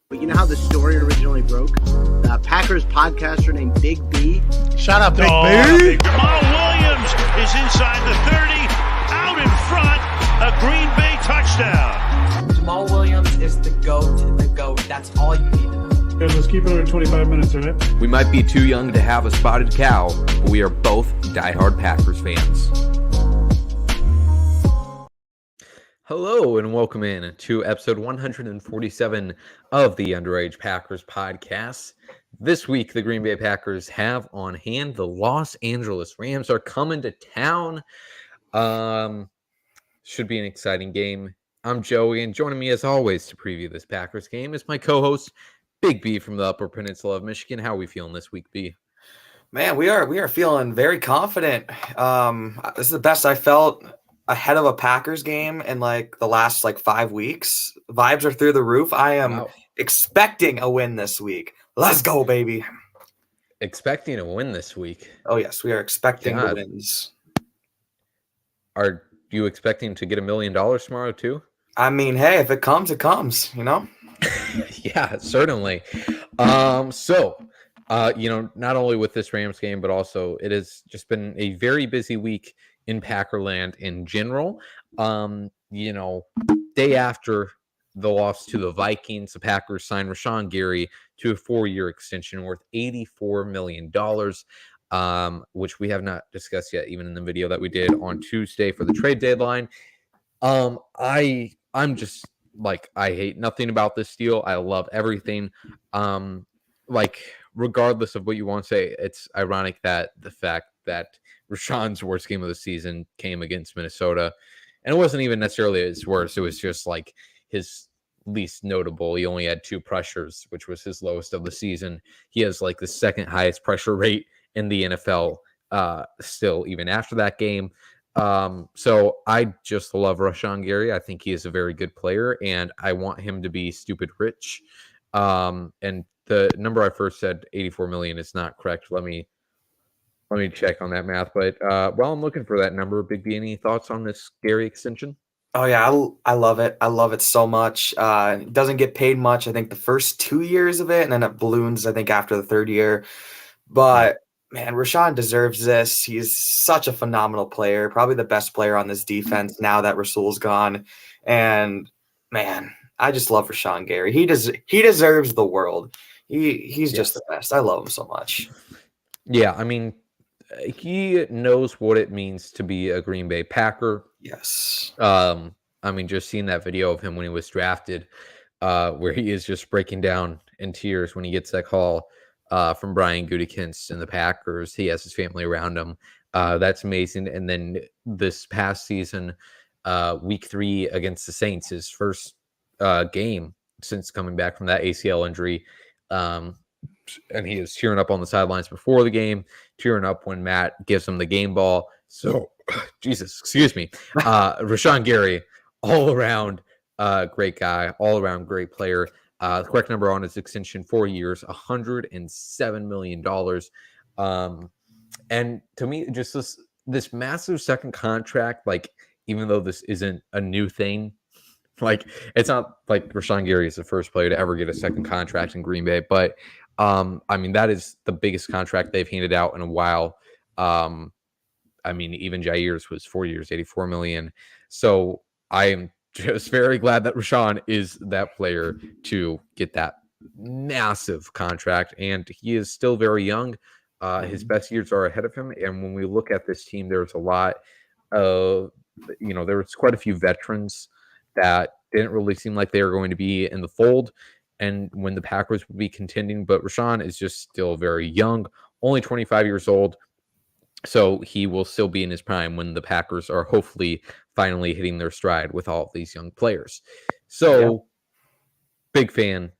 But you know how the story originally broke? The Packers podcaster named Big B. Shout out Big B. Jamal Williams is inside the 30, out in front, a Green Bay touchdown. Jamal Williams is the GOAT. That's all you need to know. Okay, let's keep it under 25 minutes, all right? We might be too young to have a spotted cow, but we are both diehard Packers fans. Hello and welcome in to episode 147 of the Underage Packers podcast. This week, the Green Bay Packers have on hand the Los Angeles Rams are coming to town. Should be an exciting game. I'm Joey, and joining me as always to preview this Packers game is my co-host, Big B from the Upper Peninsula of Michigan. How are we feeling this week, B? Man, we are feeling very confident. This is the best I felt ahead of a Packers game in like the last 5 weeks. Vibes are through the roof. I am expecting a win this week. Let's go, baby. Expecting a win this week? Oh, yes, we are expecting the wins. Are you expecting to get $1 million tomorrow too? I mean, hey, if it comes, it comes, you know? Yeah, certainly. So, not only with this Rams game, but also it has just been a very busy week in Packerland in general. Day after the loss to the Vikings, the Packers signed Rashaan Gary to a 4-year extension worth $84 million, which we have not discussed yet, even in the video that we did on Tuesday for the trade deadline. I'm just I hate nothing about this deal. I love everything. Regardless of what you want to say, it's ironic that the fact that Rashawn's worst game of the season came against Minnesota, and it wasn't even necessarily his worst. It was just his least notable. He only had 2 pressures, which was his lowest of the season. He has the second highest pressure rate in the NFL still, even after that game. So I just love Rashaan Gary. I think he is a very good player, and I want him to be stupid rich. And the number I first said, 84 million, is not correct. Let me check on that math. But while I'm looking for that number, Big B, any thoughts on this Gary extension? Oh, yeah, I love it. I love it so much. It doesn't get paid much, I think, the first 2 years of it, and then it balloons, I think, after the 3rd year. But man, Rashaan deserves this. He's such a phenomenal player, probably the best player on this defense now that Rasul's gone. And man, I just love Rashaan Gary. He deserves the world. He's just the best. I love him so much. Yeah, I mean, he knows what it means to be a Green Bay Packer. Yes. Just seeing that video of him when he was drafted, where he is just breaking down in tears when he gets that call from Brian Gutekunst and the Packers. He has his family around him. That's amazing. And then this past season, week 3 against the Saints, his first game since coming back from that ACL injury. And he is tearing up on the sidelines before the game, tearing up when Matt gives him the game ball. So, Jesus, excuse me. Rashaan Gary, all around great guy, all around great player. The correct number on his extension, 4 years, $107 million. And to me, just this massive second contract, even though this isn't a new thing, it's not like Rashaan Gary is the first player to ever get a second contract in Green Bay, but that is the biggest contract they've handed out in a while. Even Jair's was 4 years, $84 million. So I am just very glad that Rashaan is that player to get that massive contract, and he is still very young. His best years are ahead of him, and when we look at this team, there's a lot of, there was quite a few veterans that didn't really seem like they were going to be in the fold, and when the Packers would be contending, but Rashaan is just still very young, only 25 years old. So he will still be in his prime when the Packers are hopefully finally hitting their stride with all of these young players. So big fan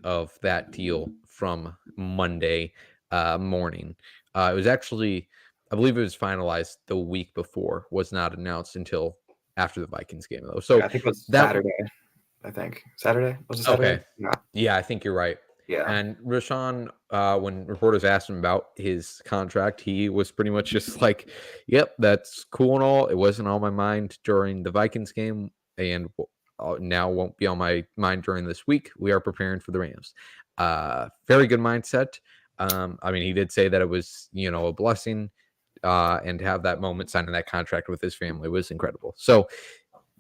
of that deal from Monday morning. It was actually, I believe it was finalized the week before, was not announced until after the Vikings game, though. So I think it was Saturday. Saturday? Was it Saturday? Okay. Yeah, I think you're right. Yeah. And Rashaan, when reporters asked him about his contract, he was pretty much just yep, that's cool and all. It wasn't on my mind during the Vikings game. And now won't be on my mind during this week. We are preparing for the Rams. Very good mindset. I mean, he did say that it was, a blessing, and to have that moment signing that contract with his family was incredible. So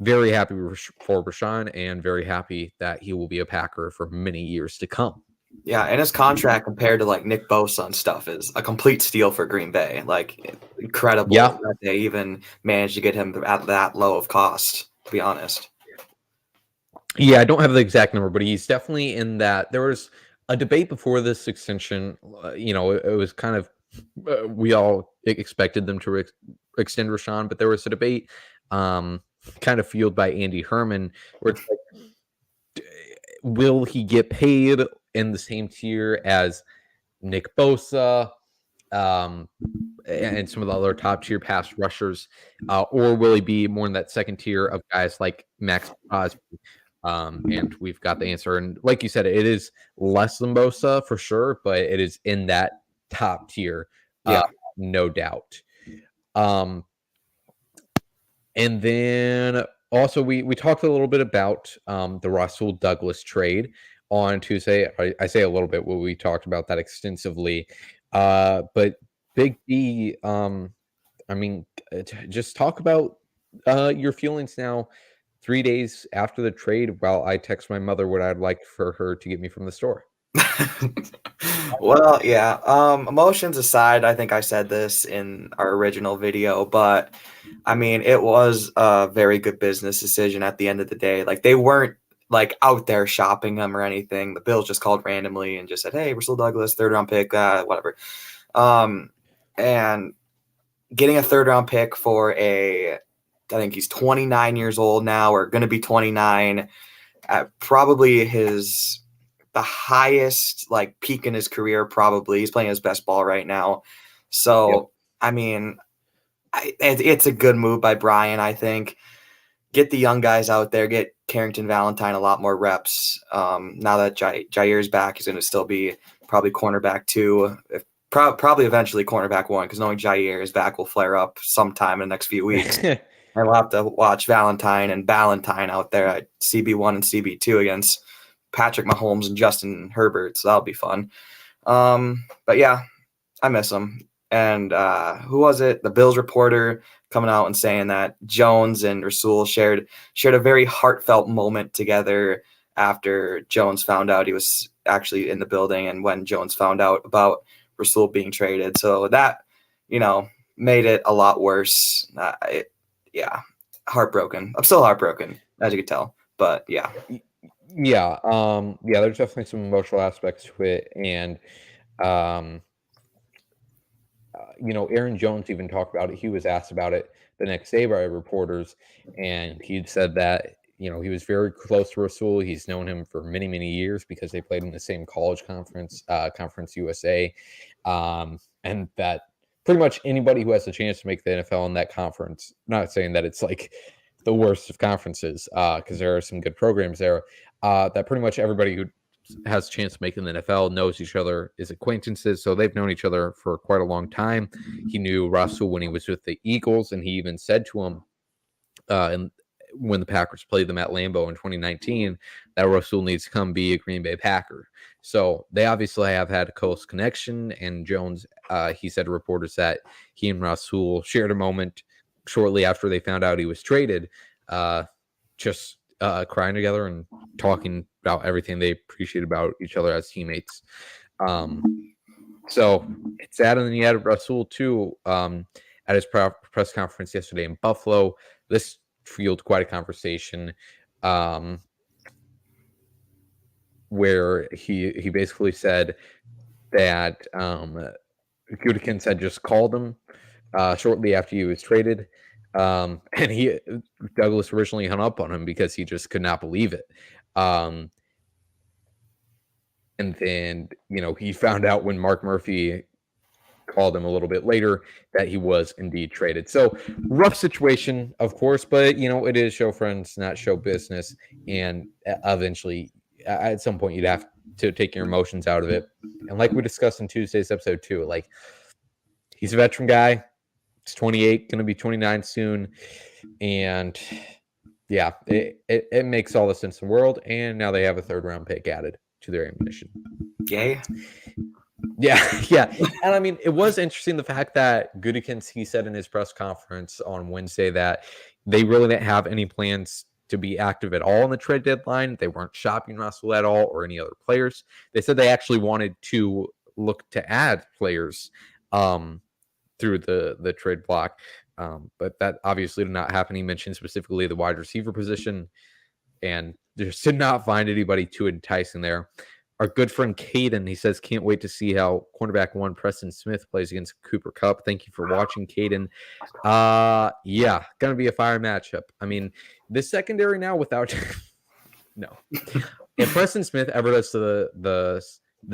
very happy for Rashaan, and very happy that he will be a Packer for many years to come. Yeah, and his contract compared to like Nick Bosa and stuff is a complete steal for Green Bay. Like, incredible that they even managed to get him at that low of cost, to be honest. Yeah, I don't have the exact number, but he's definitely in that. There was a debate before this extension. It was kind of we all expected them to extend Rashaan, but there was a debate kind of fueled by Andy Herman, where it's like, will he get paid in the same tier as Nick Bosa and some of the other top tier pass rushers, or will he be more in that second tier of guys like Max Crosby? And we've got the answer. And like you said, it is less than Bosa for sure, but it is in that top tier, no doubt. And then also we talked a little bit about the Rasul Douglas trade on Tuesday. I say a little bit, we talked about that extensively. But Big D, just talk about your feelings now, 3 days after the trade, while I text my mother what I'd like for her to get me from the store. Well, yeah. Emotions aside, I think I said this in our original video, but I mean, it was a very good business decision at the end of the day. Like, they weren't like out there shopping him or anything. The Bills just called randomly and just said, "Hey, Rasul Douglas, 3rd round pick, whatever." And getting a 3rd round pick for I think he's 29 years old now, or going to be 29, at probably the highest like peak in his career. Probably he's playing his best ball right now. So, yep. I mean, it's a good move by Brian, I think. Get the young guys out there, get Carrington Valentine a lot more reps. Now that Jair's back, he's going to still be probably cornerback 2, probably eventually cornerback 1, because knowing Jair is back will flare up sometime in the next few weeks. And we'll have to watch Valentine and Ballantyne out there at CB1 and CB2 against Patrick Mahomes and Justin Herbert, so that'll be fun. But yeah, I miss him. And who was it? The Bills reporter coming out and saying that Jones and Rasul shared a very heartfelt moment together after Jones found out he was actually in the building, and when Jones found out about Rasul being traded. So that, made it a lot worse. Heartbroken. I'm still heartbroken, as you can tell. But yeah. Yeah, there's definitely some emotional aspects to it, and Aaron Jones even talked about it. He was asked about it the next day by reporters, and he'd said that he was very close to Rasul. He's known him for many, many years because they played in the same college conference, Conference USA, and that pretty much anybody who has a chance to make the NFL in that conference, not saying that it's like the worst of conferences, because there are some good programs there, that pretty much everybody who has a chance to make in the NFL knows each other, is acquaintances, so they've known each other for quite a long time. He knew Rasul when he was with the Eagles, and he even said to him, and when the Packers played them at Lambeau in 2019, that Rasul needs to come be a Green Bay Packer. So they obviously have had a close connection, and Jones, he said to reporters that he and Rasul shared a moment shortly after they found out he was traded, just crying together and talking about everything they appreciate about each other as teammates. So it's sad. And then you had Rasul too, at his press conference yesterday in Buffalo. This fueled quite a conversation, where he basically said that Gutekunst had just called him shortly after he was traded. And Douglas originally hung up on him because he just could not believe it. And then, he found out when Mark Murphy called him a little bit later that he was indeed traded. So rough situation, of course, but it is show friends, not show business. And eventually, at some point, you'd have to take your emotions out of it. And like we discussed in Tuesday's episode too, like, he's a veteran guy. He's 28, going to be 29 soon. And Yeah, it makes all the sense in the world, and now they have a 3rd-round pick added to their ammunition. Yay. Yeah, yeah. And I mean, it was interesting the fact that Gutekunst, he said in his press conference on Wednesday that they really didn't have any plans to be active at all in the trade deadline. They weren't shopping Russell at all or any other players. They said they actually wanted to look to add players through the trade block. But that obviously did not happen. He mentioned specifically the wide receiver position, and just did not find anybody too enticing there. Our good friend Caden, he says, can't wait to see how cornerback 1 Preston Smith plays against Cooper Kupp. Thank you for watching, Caden. Yeah, going to be a fire matchup. I mean, this secondary now without no. If Preston Smith ever does the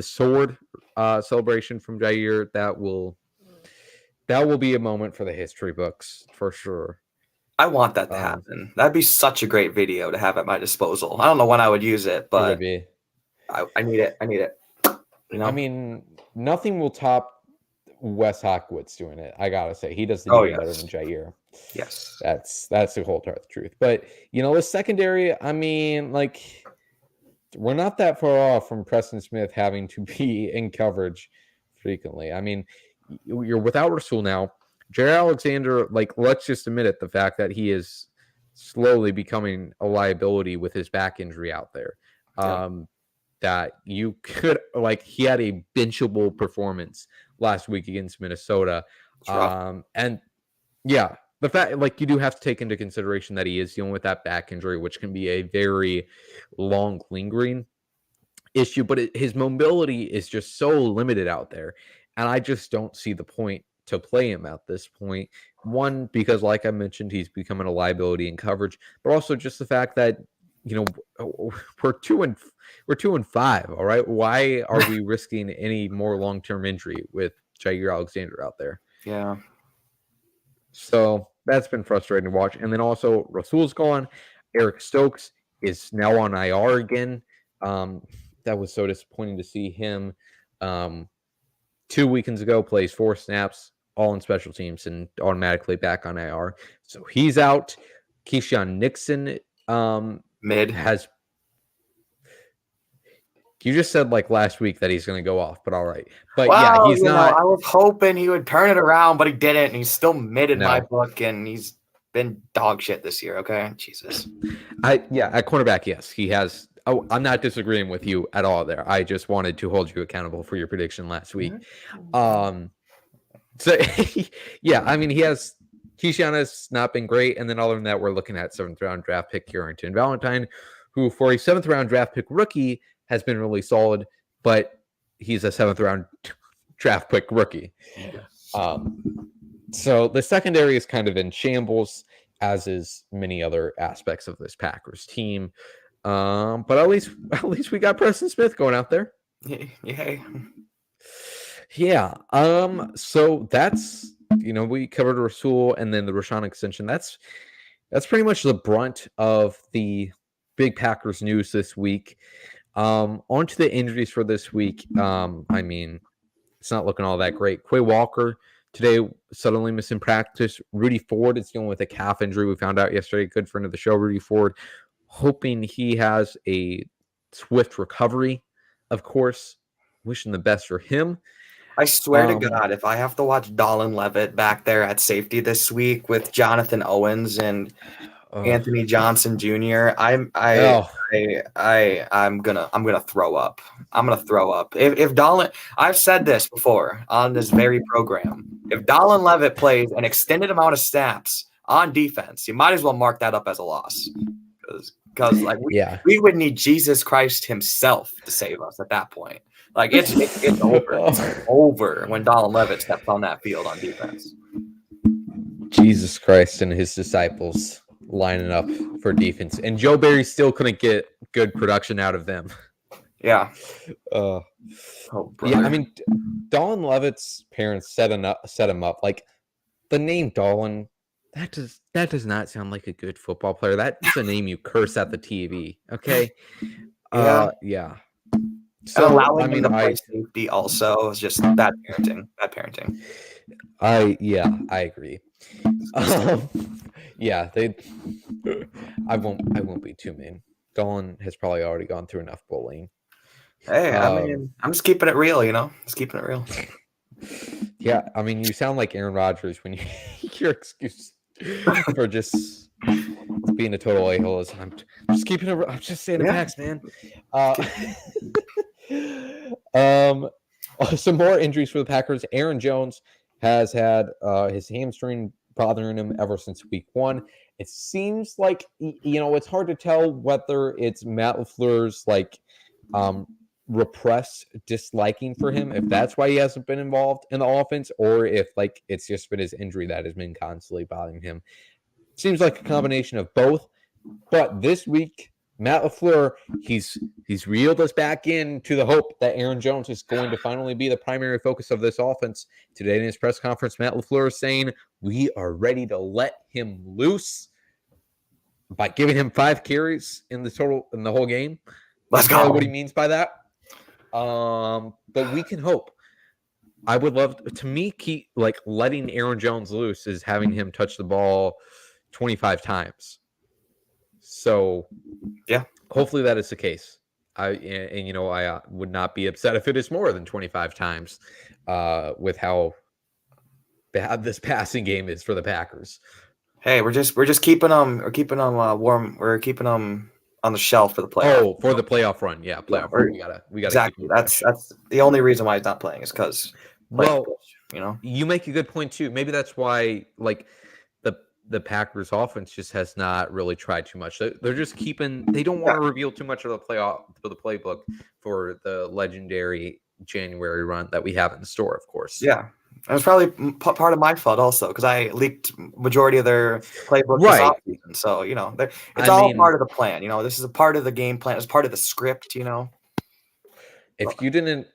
sword celebration from Jair, that will be a moment for the history books for sure. I want that to happen. That'd be such a great video to have at my disposal. I don't know when I would use it, but it would be. I need it. I need it. You know? I mean, nothing will top Wes Hawkwitz doing it. I gotta say, he does the better than Jair. Yes, that's the whole truth. But the secondary, I mean, like, we're not that far off from Preston Smith having to be in coverage frequently. I mean, you're without Rasul now. Jair Alexander, like, let's just admit it, the fact that he is slowly becoming a liability with his back injury out there. That you could, like, he had a benchable performance last week against Minnesota. And yeah, the fact, like, you do have to take into consideration that he is dealing with that back injury, which can be a very long, lingering issue, but his mobility is just so limited out there. And I just don't see the point to play him at this point. One, because like I mentioned, he's becoming a liability in coverage, but also just the fact that, we're 2-5. All right. Why are we risking any more long-term injury with Jair Alexander out there? Yeah. So that's been frustrating to watch. And then also Rasul's gone. Eric Stokes is now on IR again. That was so disappointing to see him 2 weekends ago, plays 4 snaps, all in special teams, and automatically back on IR. So he's out. Keyshawn Nixon mid has. You just said like last week that he's going to go off, but all right. But yeah, he's not. I was hoping he would turn it around, but he didn't. And he's still mid in my book, and he's been dog shit this year. Okay, Jesus. At cornerback, yes, he has. Oh, I'm not disagreeing with you at all there. I just wanted to hold you accountable for your prediction last week. So yeah, I mean, Keyshawn has not been great, and then other than that, we're looking at 7th round draft pick Carrington Valentine, who for a 7th round draft pick rookie has been really solid, but he's a 7th round draft pick rookie. So the secondary is kind of in shambles, as is many other aspects of this Packers team. But at least we got Preston Smith going out there. Yay. Yeah. So that's, we covered Rasul and then the Rashaan extension. That's pretty much the brunt of the big Packers news this week. On to the injuries for this week. I mean, it's not looking all that great. Quay Walker today suddenly missing practice. Rudy Ford is dealing with a calf injury. We found out yesterday. Good friend of the show, Rudy Ford, hoping he has a swift recovery. Of course, wishing the best for him. I swear to God, if I have to watch Dolan Levitt back there at safety this week with Jonathan Owens and Anthony Johnson Jr., I'm gonna throw up. I'm gonna throw up. If Dolan, I've said this before on this very program. If Dolan Levitt plays an extended amount of snaps on defense, you might as well mark that up as a loss. Because we would need Jesus Christ himself to save us at that point. Like it's over. It's over when Dolan Levitt steps on that field on defense. Jesus Christ and his disciples lining up for defense, and Joe Barry still couldn't get good production out of them. Yeah. Yeah. I mean, Dolan Levitt's parents set him up. Like the name Dolan. That does not sound like a good football player. That's a name you curse at the TV. Okay. Yeah. So allowing him to play safety also is just bad parenting. Bad parenting. I agree. Yeah, I won't be too mean. Dolan has probably already gone through enough bullying. Hey, I mean, I'm just keeping it real, Just keeping it real. Yeah, I mean, you sound like Aaron Rodgers when you your excuse for just being a total a-hole is I'm just keeping it. I'm just saying the facts, man. Some more injuries for the Packers. Aaron Jones has had his hamstring bothering him ever since week 1. It seems like it's hard to tell whether it's Matt LaFleur's repressed disliking for him, if that's why he hasn't been involved in the offense, or if it's just been his injury that has been constantly bothering him. Seems like a combination of both. But this week, Matt LaFleur, he's reeled us back into the hope that Aaron Jones is going to finally be the primary focus of this offense. Today in his press conference, Matt LaFleur is saying we are ready to let him loose by giving him 5 carries in the whole game. Let's go. What he means by that. But we can hope. I would love to me keep letting Aaron Jones loose is having him touch the ball 25 times. So yeah, hopefully that is the case. I would not be upset if it is more than 25 times with how bad this passing game is for the Packers. Hey, we're just keeping them warm. We're keeping them on the shelf for the playoff. Oh, for the playoff run, yeah, playoff run. We gotta exactly. That's the only reason why he's not playing is because you make a good point too. Maybe that's why the Packers offense just has not really tried too much. They're just keeping. They don't want to reveal too much of the playbook for the legendary January run that we have in the store, of course. Yeah. It was probably part of my fault also because I leaked majority of their playbook this offseason. So, it's all part of the plan. This is a part of the game plan. It's part of the script, If you didn't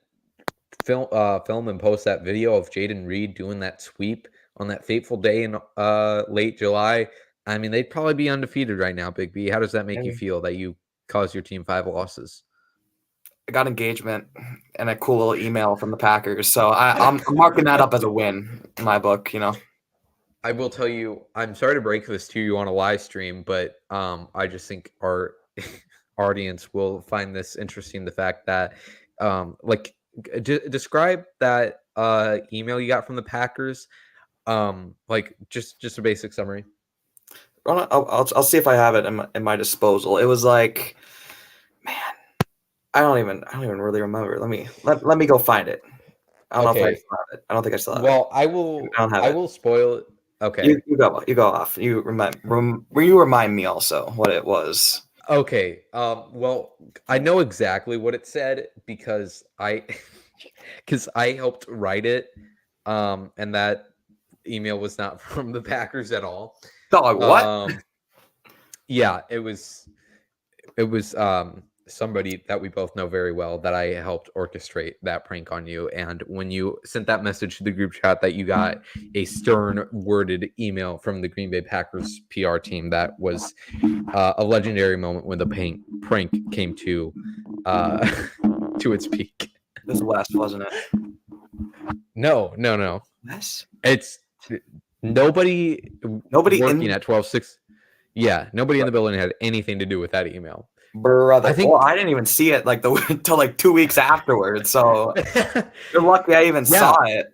film and post that video of Jaden Reed doing that sweep on that fateful day in late July, I mean, they'd probably be undefeated right now, Big B. How does that make you feel that you caused your team 5 losses? I got engagement and a cool little email from the Packers. So I'm marking that up as a win in my book, I will tell you, I'm sorry to break this to you on a live stream, but I just think our audience will find this interesting. The fact that describe that email you got from the Packers. Just a basic summary. I'll see if I have it in my disposal. It was like, man, I don't even really remember. Let me go find it. I don't know if I still have it. I don't think I still have it. Well, I will spoil it. Okay. You go off. You remind me also what it was. Okay. Well, I know exactly what it said because I helped write it. And that email was not from the Packers at all. Dog, what? Yeah, it was somebody that we both know very well that I helped orchestrate that prank on you. And when you sent that message to the group chat that you got a stern worded email from the Green Bay Packers PR team, that was a legendary moment when the prank came to its peak. This was West, wasn't it? No. West? It's nobody working at 12-6. Yeah, nobody in the building had anything to do with that email. Brother, I didn't even see it until 2 weeks afterwards. So you're lucky I even saw it.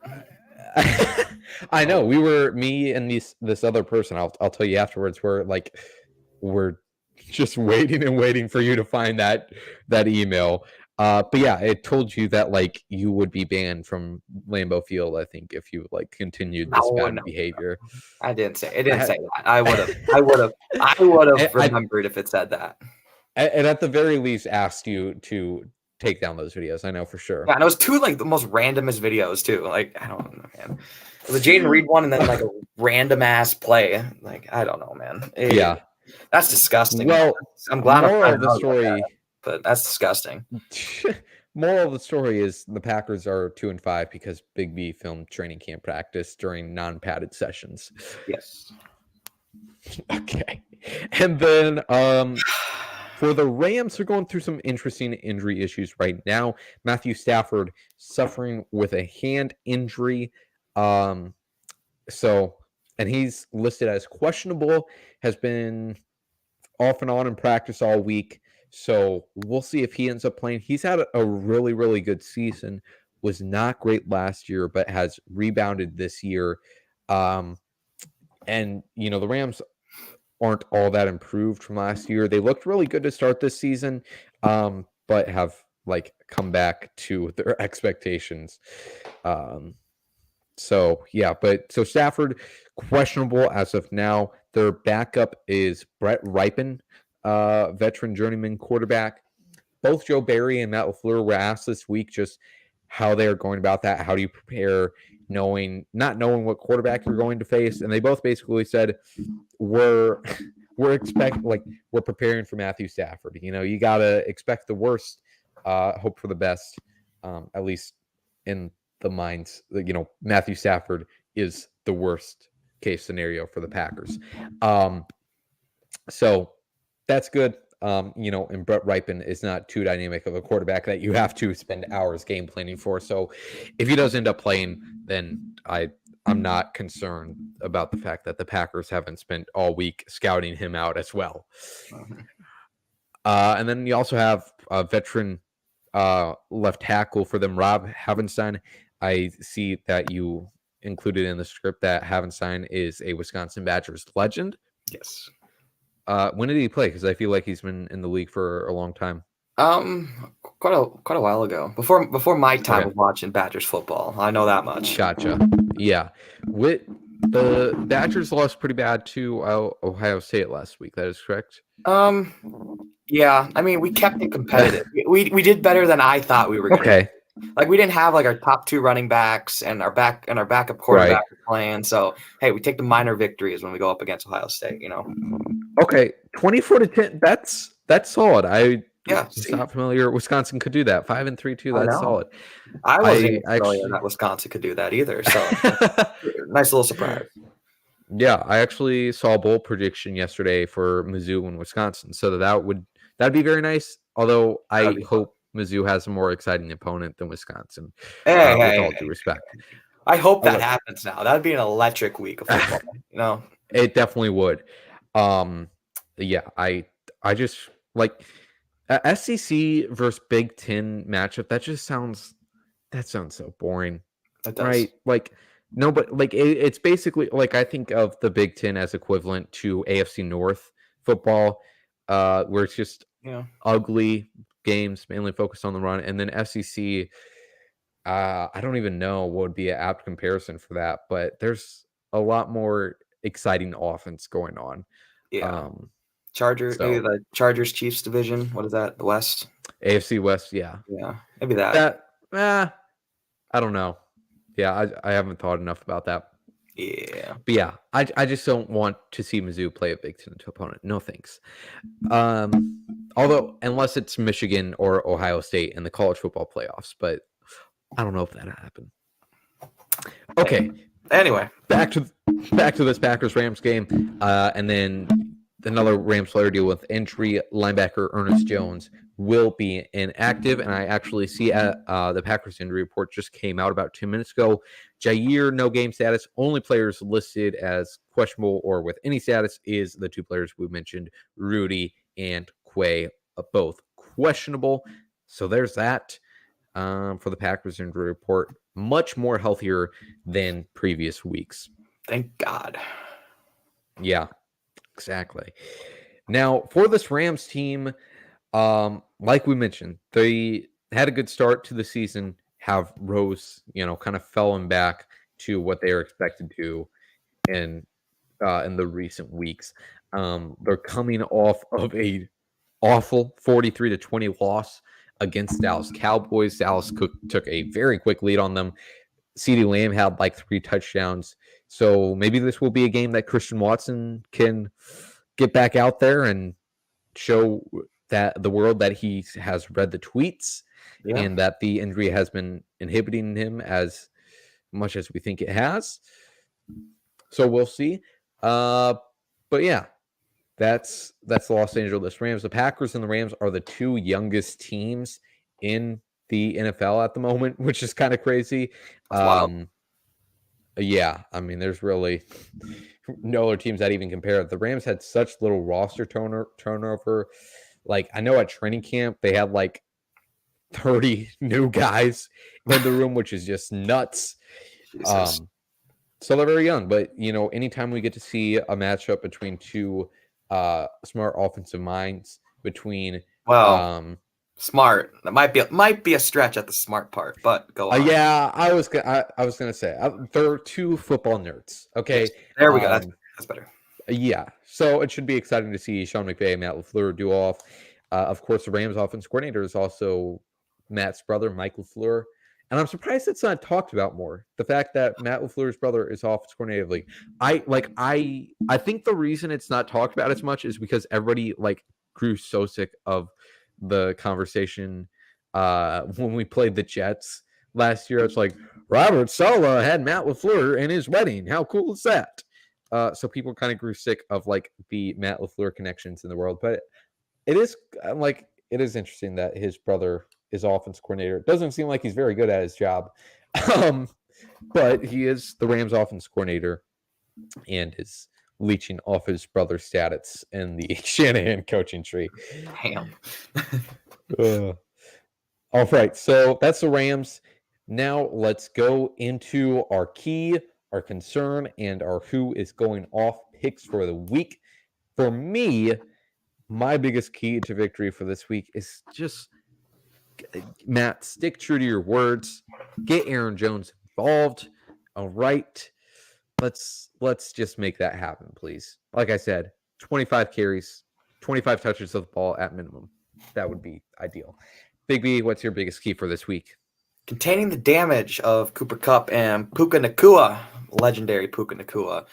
I know. We were me and this other person. I'll tell you afterwards. We're just waiting for you to find that email. But yeah, it told you that you would be banned from Lambeau Field. I think if you continued this bad behavior. I didn't say it. Didn't say that. I would have remembered if it said that. And at the very least, asked you to take down those videos. I know for sure. Yeah, and it was 2 the most randomest videos too. I don't know, man. It was a Jaden Reed one, and then a random ass play. I don't know, man. Yeah, that's disgusting. Well, I'm glad I'm the story, but that's disgusting. Moral of the story is the Packers are 2-5 because Big B filmed training camp practice during non-padded sessions. Yes. Okay, and then for the Rams, they're going through some interesting injury issues right now. Matthew Stafford suffering with a hand injury. So and he's listed as questionable, has been off and on in practice all week. So we'll see if he ends up playing. He's had a really, really good season. Was not great last year, but has rebounded this year. And, the Rams aren't all that improved from last year. They looked really good to start this season, but have come back to their expectations. So Stafford questionable as of now. Their backup is Brett Ripon, veteran journeyman quarterback. Both Joe Barry and Matt LaFleur were asked this week just how they are going about that. How do you prepare not knowing what quarterback you're going to face? And they both basically said we're preparing for Matthew Stafford. You gotta expect the worst, hope for the best, at least in the minds. Matthew Stafford is the worst case scenario for the Packers. So that's good. And Brett Ripon is not too dynamic of a quarterback that you have to spend hours game planning for. So if he does end up playing, then I'm not concerned about the fact that the Packers haven't spent all week scouting him out as well. And then you also have a veteran left tackle for them, Rob Havenstein. I see that you included in the script that Havenstein is a Wisconsin Badgers legend. Yes. When did he play? Because I feel like he's been in the league for a long time. Quite a while ago. Before my time of watching Badgers football. I know that much. Gotcha. Yeah. With the Badgers lost pretty bad to Ohio State last week. That is correct. Yeah. I mean, we kept it competitive. we did better than I thought we were going to. Okay. We didn't have our top two running backs and our backup quarterback playing. So hey, we take the minor victories when we go up against Ohio State. Okay, 24-10. That's solid. I was not familiar. Wisconsin could do that. 5-3 too. That's solid. I wasn't familiar that Wisconsin could do that either. So nice little surprise. Yeah, I actually saw a bowl prediction yesterday for Mizzou and Wisconsin, so that'd be very nice. Although I hope Mizzou has a more exciting opponent than Wisconsin. With all due respect, I hope that happens now. That'd be an electric week of football. It definitely would. Yeah, I just like a SEC versus Big Ten matchup. That sounds so boring, right? No, but it's basically I think of the Big Ten as equivalent to AFC North football, where it's just ugly games, mainly focused on the run, and then SEC. I don't even know what would be an apt comparison for that, but there's a lot more exciting offense going on. Yeah. Maybe the Chargers Chiefs division. What is that? The West? AFC West, yeah. Yeah. Maybe that. I don't know. Yeah, I haven't thought enough about that. Yeah. But yeah, I just don't want to see Mizzou play a Big Ten opponent. No thanks. Although unless it's Michigan or Ohio State in the college football playoffs, but I don't know if that'll happen. Okay. Anyway, back to this Packers-Rams game, and then another Rams player deal with injury. Linebacker Ernest Jones will be inactive, and I actually see the Packers injury report just came out about 2 minutes ago. Jair, no game status. Only players listed as questionable or with any status is the two players we mentioned, Rudy and Quay, both questionable. So there's that for the Packers injury report. Much more healthier than previous weeks. Thank God. Yeah, exactly. Now, for this Rams team, like we mentioned, they had a good start to the season, have rose, kind of fallen back to what they are expected to in the recent weeks. They're coming off of a awful 43-20 loss against Dallas Cowboys. Dallas took a very quick lead on them. CeeDee Lamb had 3 touchdowns. So maybe this will be a game that Christian Watson can get back out there and show that the world that he has read the tweets and that the injury has been inhibiting him as much as we think it has. So we'll see. But yeah, that's the Los Angeles Rams. The Packers and the Rams are the two youngest teams in the NFL at the moment, which is kind of crazy. Yeah, I mean, there's really no other teams that even compare. The Rams had such little roster turnover. Like, I know at training camp they had like 30 new guys in the room, which is just nuts. Jesus. So they're very young, but anytime we get to see a matchup between two smart offensive minds, between Well, smart. That might be a stretch at the smart part, but go on. yeah, I was gonna say they're two football nerds. Okay, Yes. There we go. That's better. Yeah, so it should be exciting to see Sean McVay and Matt LaFleur do off. Of course, the Rams offense coordinator is also Matt's brother, Mike LaFleur. And I'm surprised it's not talked about more. The fact that Matt LaFleur's brother is offense coordinator. I think the reason it's not talked about as much is because everybody grew so sick of the conversation when we played the Jets last year. It's like Robert Saleh had Matt LaFleur in his wedding. How cool is that? So people kind of grew sick of the Matt LaFleur connections in the world. But it is interesting that his brother is offense coordinator. It doesn't seem like he's very good at his job. But he is the Rams offense coordinator and is leeching off his brother's status in the Shanahan coaching tree. Damn. All right, so that's the Rams. Now let's go into our key, our concern, and our who is going off picks for the week. For me, my biggest key to victory for this week is just, Matt, stick true to your words. Get Aaron Jones involved. All right. Let's just make that happen, please. Like I said, 25 carries, 25 touches of the ball at minimum. That would be ideal. Big B, what's your biggest key for this week? Containing the damage of Cooper Kupp and Puka Nacua, legendary Puka Nacua,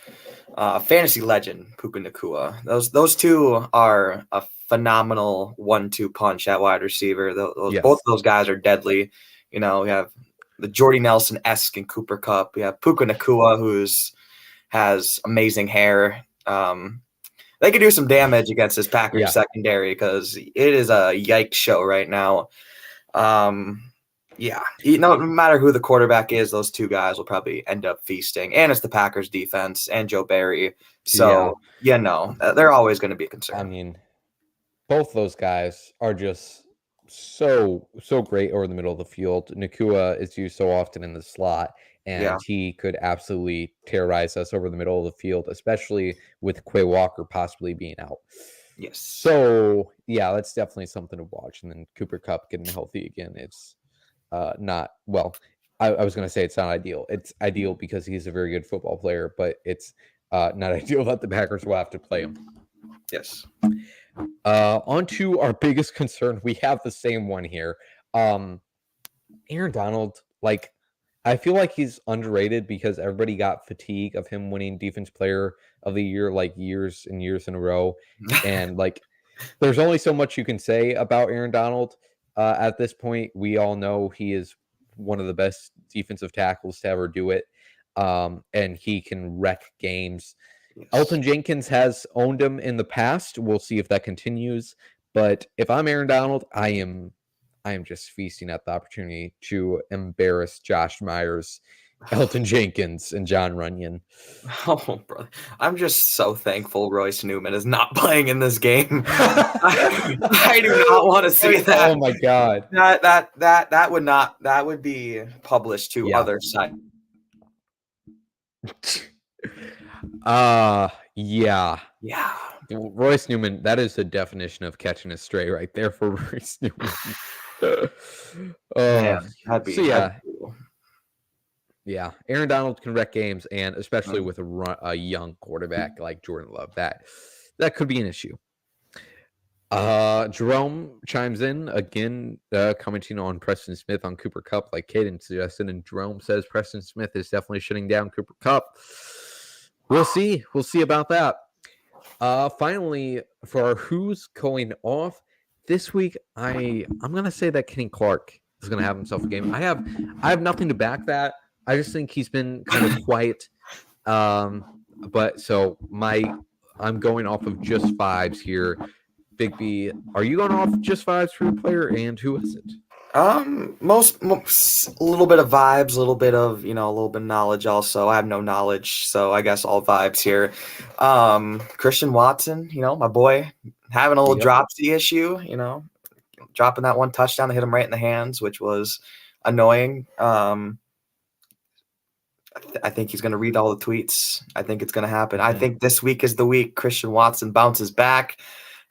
fantasy legend Puka Nacua. Those two are a phenomenal 1-2 punch at wide receiver. Both of those guys are deadly. We have the Jordy Nelson-esque in Cooper Kupp. We have Puka Nacua, has amazing hair. They could do some damage against this Packers secondary because it is a yikes show right now. No matter who the quarterback is, those two guys will probably end up feasting. And it's the Packers defense and Joe Barry. So, they're always going to be a concern. I mean, both those guys are just so great over the middle of the field. Nacua is used so often in the slot, and he could absolutely terrorize us over the middle of the field, especially with Quay Walker possibly being out. Yes. So, that's definitely something to watch. And then Cooper Kupp getting healthy again, it's not, well, I was going to say it's not ideal. It's ideal because he's a very good football player, but it's not ideal that the Packers will have to play him. Yes. On to our biggest concern. We have the same one here. Aaron Donald, I feel like he's underrated because everybody got fatigue of him winning Defense Player of the Year years and years in a row. And there's only so much you can say about Aaron Donald. At this point, we all know he is one of the best defensive tackles to ever do it. And he can wreck games. Yes. Elton Jenkins has owned him in the past. We'll see if that continues. But if I'm Aaron Donald, I am just feasting at the opportunity to embarrass Josh Myers, Elton Jenkins, and John Runyon. Oh, brother. I'm just so thankful Royce Newman is not playing in this game. I do not want to see that. Oh my God. That would be published to other sites. Yeah. Royce Newman, that is the definition of catching a stray right there for Royce Newman. Aaron Donald can wreck games, and especially with a young quarterback like Jordan Love, that could be an issue. Jerome chimes in again, commenting on Preston Smith on Cooper Kupp, like Caden suggested, and Jerome says Preston Smith is definitely shutting down Cooper Kupp. We'll see about that. Finally, for our who's going off this week, I'm gonna say that Kenny Clark is gonna have himself a game. I have nothing to back that. I just think he's been kind of quiet. But so I'm going off of just fives here. Big B, are you going off just fives for your player, and who is it? Most a little bit of vibes, a little bit of, a little bit of knowledge also. I have no knowledge, so I guess all vibes here. Christian Watson, my boy, having a little Yep. dropsy issue, dropping that one touchdown to hit him right in the hands, which was annoying. I think he's going to read all the tweets. I think it's going to happen. I think this week is the week Christian Watson bounces back.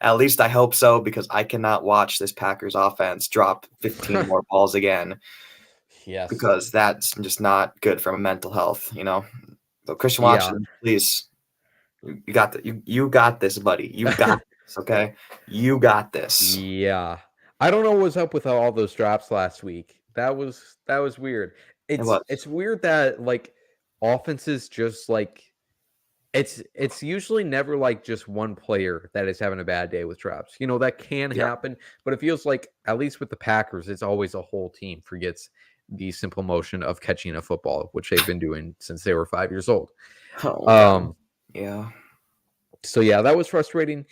At least I hope so, because I cannot watch this Packers offense drop 15 more balls again. Yes. Because that's just not good for mental health, So Christian Watson, please, you got you got this, buddy. You got this, okay? You got this. Yeah. I don't know what's up with all those drops last week. That was weird. It's weird that like offenses just like it's usually never like just one player that is having a bad day with drops. That can happen, but it feels like at least with the Packers, it's always a whole team forgets the simple motion of catching a football, which they've been doing since they were 5 years old. Yeah. So yeah, that was frustrating.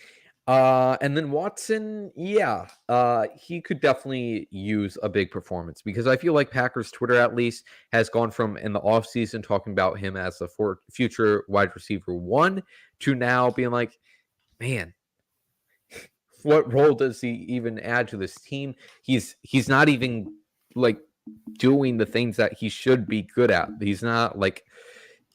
And then Watson, he could definitely use a big performance, because I feel like Packers Twitter at least has gone from in the offseason talking about him as a future wide receiver 1 to now being like, man, what role does he even add to this team? He's not even like doing the things that he should be good at. He's not like,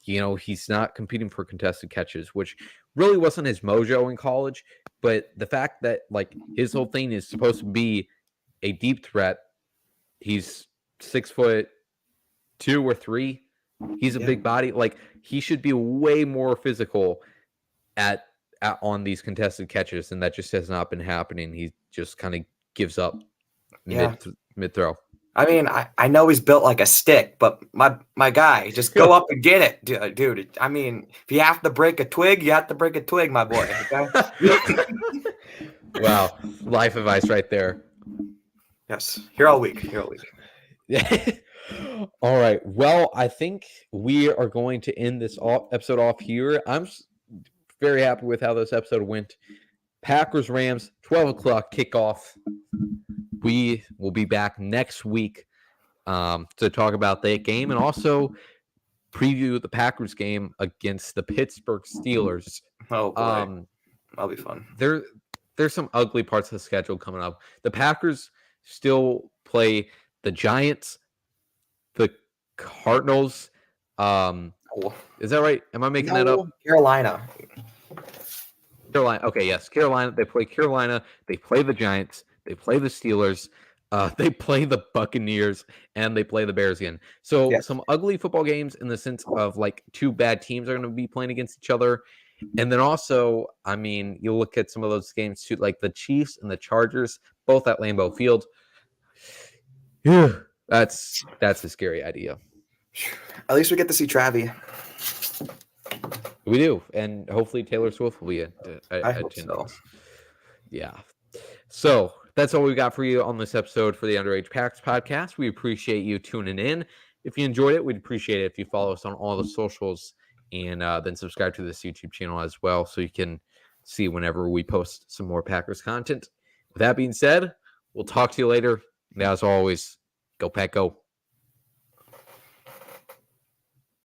he's not competing for contested catches, which really wasn't his mojo in college. But the fact that like his whole thing is supposed to be a deep threat, he's 6'2" or 3. He's a big body. Like he should be way more physical on these contested catches, and that just has not been happening. He just kind of gives up mid throw. I mean, I know he's built like a stick, but my guy, just go up and get it, dude. I mean, if you have to break a twig, you have to break a twig, my boy. Okay? Wow, life advice right there. Yes, here all week. Yeah. All right. Well, I think we are going to end this episode off here. I'm very happy with how this episode went. Packers Rams 12 o'clock kickoff. We will be back next week to talk about that game and also preview the Packers game against the Pittsburgh Steelers. Oh boy, that'll be fun. There's some ugly parts of the schedule coming up. The Packers still play the Giants, the Cardinals. Is that right? Am I making that up? Carolina. Okay, yes, Carolina. They play Carolina. They play the Giants. They play the Steelers. They play the Buccaneers, and they play the Bears again. So some ugly football games in the sense of like two bad teams are going to be playing against each other. And then also, I mean, you look at some of those games too, like the Chiefs and the Chargers, both at Lambeau Field. Yeah, that's a scary idea. At least we get to see Travi. We do, and hopefully Taylor Swift will be I hope so. Yeah. So that's all we got for you on this episode for the Underage Packers podcast. We appreciate you tuning in. If you enjoyed it, we'd appreciate it if you follow us on all the socials and then subscribe to this YouTube channel as well so you can see whenever we post some more Packers content. With that being said, we'll talk to you later. And as always, go Pack Go.